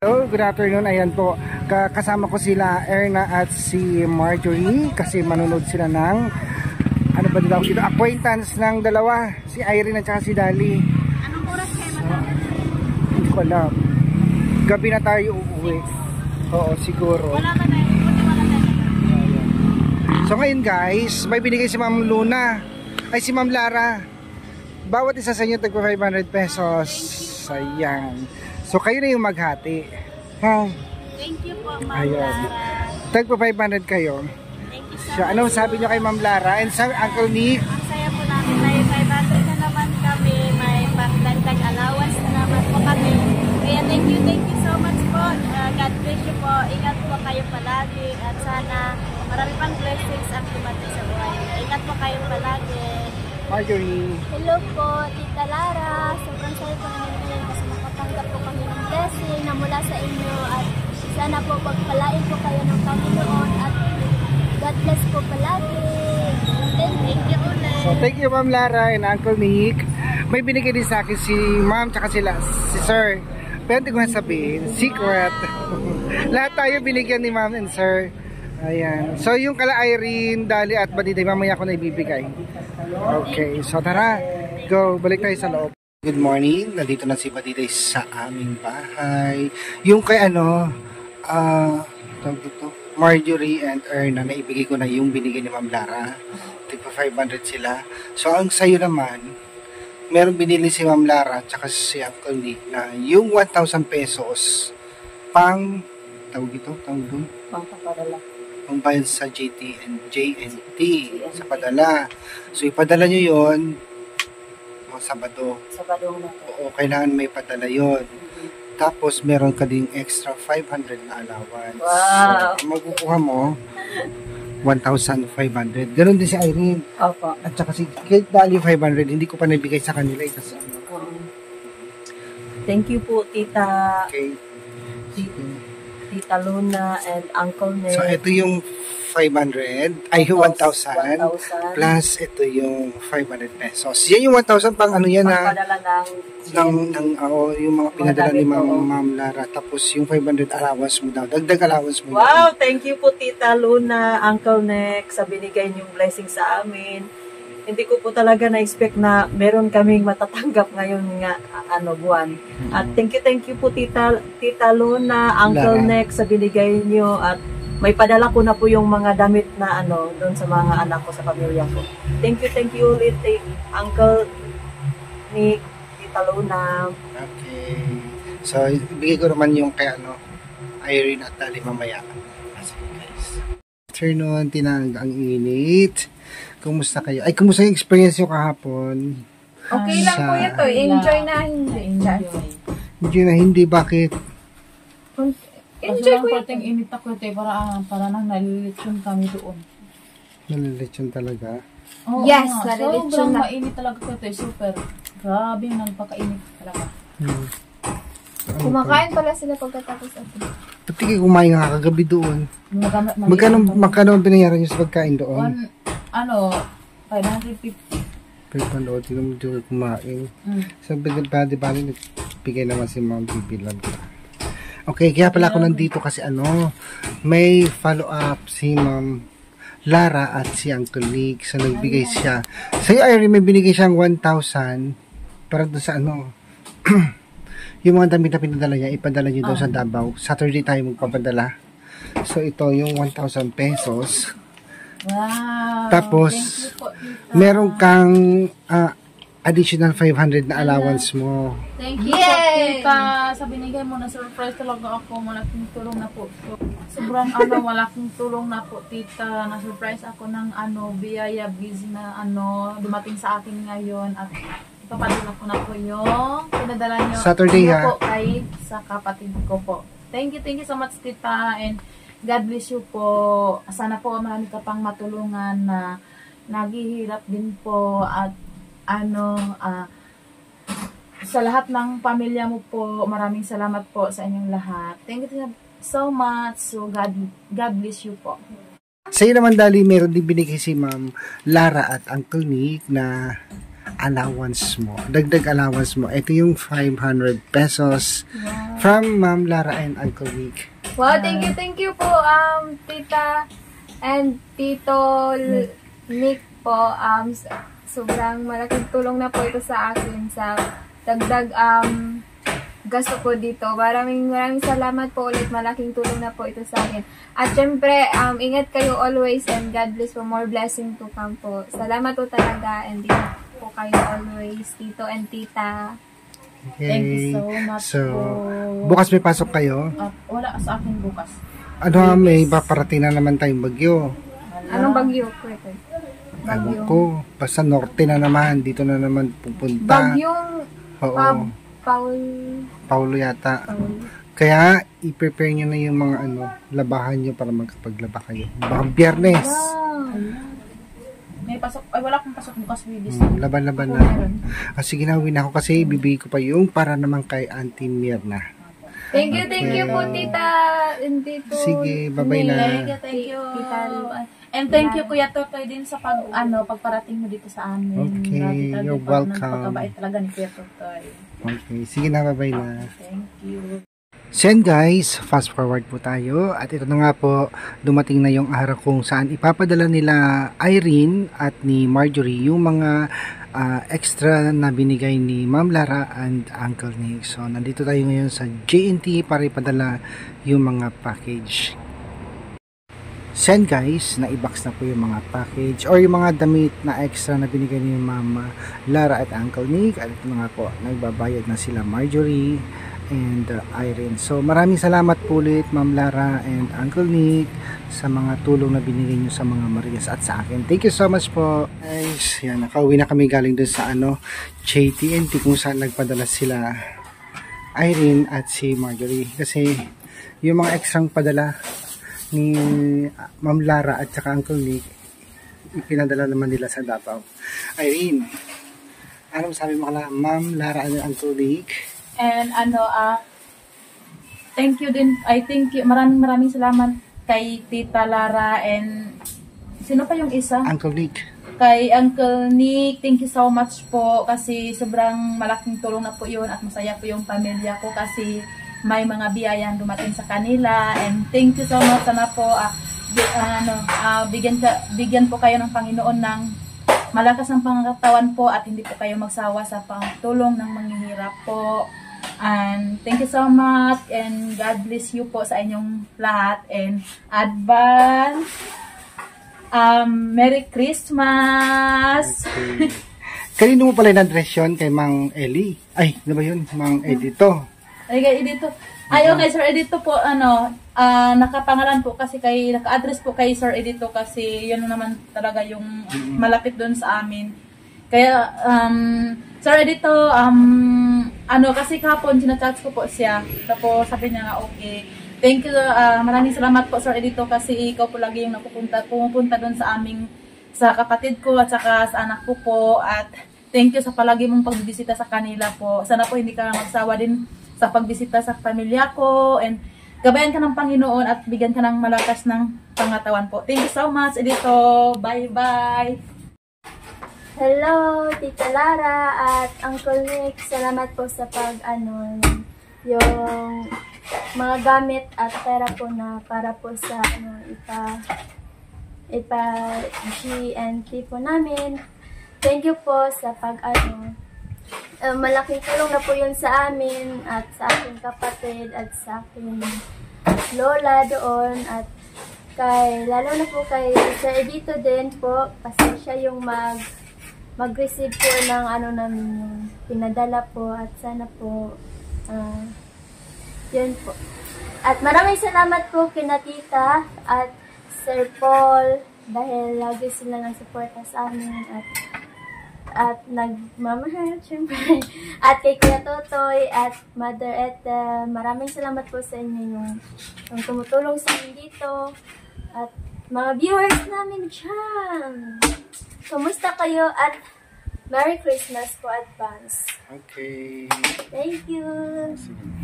Hello, good afternoon. Ayan po, kasama ko sila Erna at si Marjorie kasi manunod sila ng ano ba daw dito, acquaintance ng dalawa, si Irene at saka si Dali. Anong oras kayo matapos? Hindi ko alam. Gabi na tayo uuwi. Oo, siguro. Wala ba tayo? Wala tayo. So ngayon guys, may binigay si Ma'am Luna. Ay, si Ma'am Lara. Bawat isa sa inyo tagpa 500 pesos. Sayang. So kayo na yung maghati. Ha? Thank you po, Ma'am Lara. Tagpa 500 kayo. Thank you So ano sabi nyo kay Ma'am Lara and sa Uncle Nick? Ang saya po namin. May 500 na naman kami. May pagdagdag allowance na naman po kami. Kaya thank you so much po. God bless you po. Ingat po kayo palagi. At sana marami pang blessings ang dumating sa buhay. Ingat po kayo palagi. Marjorie. Hello po, Tita Lara. Sobrang saya po namin ngayon kasi makatanggap po kami ng blessing na mula sa inyo at sana po pagpalain po kayo ng Panginoon at God bless po palagi. Thank you ulit. So thank you Ma'am Lara and Uncle Nick. May binigay din sa akin si Ma'am tsaka si Sir. Pero hindi ko na sabihin. Secret. Lahat tayo binigyan ni Ma'am and Sir. Ayan. So yung kala Irene, Dali at Badiday, mamaya ko na ibibigay. Okay. So tara. Go. Balik tayo sa loob. Good morning. Nandito na si Badiday sa aming bahay. Yung kay tawag dito, Marjorie and Erna, na ibigay ko na yung binigay ni Ma'am Lara. Tigpa 500 sila. So ang sayo naman, meron binili si Ma'am Lara tsaka si Uncle Nick na yung 1,000 pesos pang tawag ito, tawag doon? Pangpapadala. Pang bayad sa JNT sa padala. So ipadala nyo yun Sabado. Sabado na. Oo, kailangan may padala yun. Tapos meron ka ding extra 500 na allowance. Wow! So makukuha mo 1,500. Ganon din si Irene. Opo. At saka si Kate Dali 500. Hindi ko pa nabigay sa kanila kasi Thank you po, Tita okay. Tita Luna and Uncle Nick. So ito yung 500 ay 1,000 plus ito yung 500 pesos. Yan yung 1,000 pang ano yan na yung mga pinadala ni Ma'am Lara. Tapos yung 500 allowance mo daw. Dagdag allowance mo. Wow, thank you po Tita Luna, Uncle Nick sa binigay niyong blessing sa amin. Hindi ko po talaga na-expect na meron kaming matatanggap ngayon nga buwan. At thank you po Tita Luna, Uncle Nick sa binigay niyo at may padala ko na po yung mga damit na doon sa mga anak ko sa pamilya ko. Thank you ulit Uncle Nick, Tita Luna. Okay. So ibigay ko naman yung kay Irene at Dali mamaya. Sige guys. Afternoon, ang init. Kumusta kayo? Ay, kumusta yung experience nyo kahapon? Okay lang po ito. Enjoy na hindi. Enjoy na hindi. Bakit? Enjoy ko ito. Init ako ito. Para nang nalilitsyon kami doon. Nalilitsyon talaga? Oh, yes, nalilitsyon sobrang na. mainit talaga ito. Super. Grabe, nagpakainit talaga. Kumakain pala sila pagkatapos ito. Pati kayo kumain nga kagabi doon. Magkano ang binayaran nyo sa pagkain doon? 550. 500, hindi naman doon kumain. Sabi bali nagbigay naman si Ma'am Bibilan ka. Okay, kaya pala ako nandito kasi may follow up si Ma'am Lara at si Uncle Nick. So nagbigay siya. Sa'yo Irene, may binigay siyang 1,000 para doon sa yung mga damit na pinadala niya, ipadala niyo doon sa Davao. Saturday tayo magpapadala. So ito yung 1,000 pesos. Wow. Tapos, meron kang additional 500 na allowance mo. Thank you po, Tita. Sa binigay mo na surprise talaga ako. Malaking tulong na po. Sobrang malaking tulong na po, Tita. Na-surprise ako ng biyaya busy na dumating sa akin ngayon. At ipapadala ko na po yung pinadala nyo. Saturday po kay sa kapatid ko po. Thank you so much, Tita. And God bless you po. Sana po marami ka pang matulungan na naghihirap din po at sa lahat ng pamilya mo po, maraming salamat po sa inyong lahat. Thank you so much. So God bless you po. Sa'yo naman Dali, meron din binigay si Ma'am Lara at Uncle Nick na allowance mo. Dagdag allowance mo. Ito yung 500 pesos from Ma'am Lara and Uncle Nick. Wow, thank you po, Tita and Tito Nick po. Sobrang malaking tulong na po ito sa akin sa dagdag gasto ko dito. Maraming salamat po ulit. Malaking tulong na po ito sa akin. At syempre, ingat kayo always and God bless for more blessing to come po. Salamat po talaga and ingat po kayo always, Tito and Tita. Okay. Thank you so much So, po. bukas may pasok kayo? Wala sa akin bukas. Ano, may paparating na naman tayong bagyo. Anong bagyo po ito? Ewan ko. Basta norte na naman. Dito na naman pupunta. Bagyong Oo. Paulo yata. Kaya, i-prepare nyo na yung mga labahan nyo para magkapaglaba kayo. Baka Biyernes. May pasok, wala akong pasok bukas, Willis. Laban-laban na. Sige na, uwi na ako kasi ibibigay ko pa yung para naman kay Auntie Mirna. Thank you po, Tita and Tito. Sige, bye-bye na. Thank you. Tita. And thank you, Kuya Totoy, din sa pagparating mo dito sa amin. Okay, you're welcome. Pagkabait talaga ni Kuya Totoy. Okay, sige na, bye-bye na. Thank you. So yan guys, fast forward po tayo at ito na nga po, dumating na yung araw kung saan ipapadala nila Irene at ni Marjorie yung mga extra na binigay ni Ma'am Lara and Uncle Nick. So nandito tayo ngayon sa J&T para ipadala yung mga package. Send guys, na-i-box na po yung mga package or yung mga damit na extra na binigay ni Ma'am Lara at Uncle Nick. At ito na nga po, nagbabayad na sila Marjorie and Irene. So maraming salamat po ulit Ma'am Lara and Uncle Nick sa mga tulong na binigay nyo sa mga Marias at sa akin. Thank you so much po. Guys, yan, nakauwi na kami galing dun sa JT&T kung saan nagpadala sila Irene at si Marjorie. Kasi yung mga extrang padala ni Ma'am Lara at saka Uncle Nick, ipinadala naman nila sa Davao. Irene, anong sabi mo kala Ma'am Lara and Uncle Nick? And thank you din, maraming salamat kay Tita Lara and sino pa yung isa? Uncle Nick. Kay Uncle Nick, thank you so much po kasi sobrang malaking tulong na po yun at masaya po yung pamilya ko kasi may mga biyayang dumating sa kanila and thank you so much. Sana po bigyan po kayo ng Panginoon ng malakas ng pangatawan po at hindi po kayo magsawa sa pangtulong ng manghihirap po. And thank you so much and God bless you po sa inyong lahat and advance Merry Christmas! Okay. Kanino mo pala na-address yun? Kay Mang Eli? Ay, ano ba yun? Mang Edito. Ay, kay Edito. Ay, okay, Sir Edito po, nakapangalan po kasi naka-address po kay Sir Edito kasi yun naman talaga yung malapit doon sa amin. Kaya, Sir Edito, kasi kahapon sinachat ko po siya. Tapos sabi niya nga, okay. Thank you, maraming salamat po Sir Edito kasi ikaw po lagi yung pumupunta doon sa sa kapatid ko at saka sa anak ko po. At thank you sa palagi mong pagbibisita sa kanila po. Sana po hindi ka magsawa din sa pagbisita sa pamilya ko and gabayan ka ng Panginoon at bigyan ka ng malakas ng pangatawan po. Thank you so much, Edito. Bye-bye! Hello, Tita Lara at Uncle Nick. Salamat po sa yung mga gamit at pera po na para po sa GNT po namin. Thank you po sa malaking tulong na po yun sa amin at sa aking kapatid at sa aking lola doon at lalo na po kay Sir Edito din po kasi siya yung mag-receive po ng namin yung pinadala po at sana po yun po. At maraming salamat po kina Tita at Sir Paul dahil lagi sila nang suporta sa amin at nagmamahal syempre at kay Kuya Totoy at Mother Ethel, maraming salamat po sa inyo yung tumutulong sa amin dito at mga viewers namin dyan. Kumusta kayo at Merry Christmas po advance. Okay. Thank you. Sige.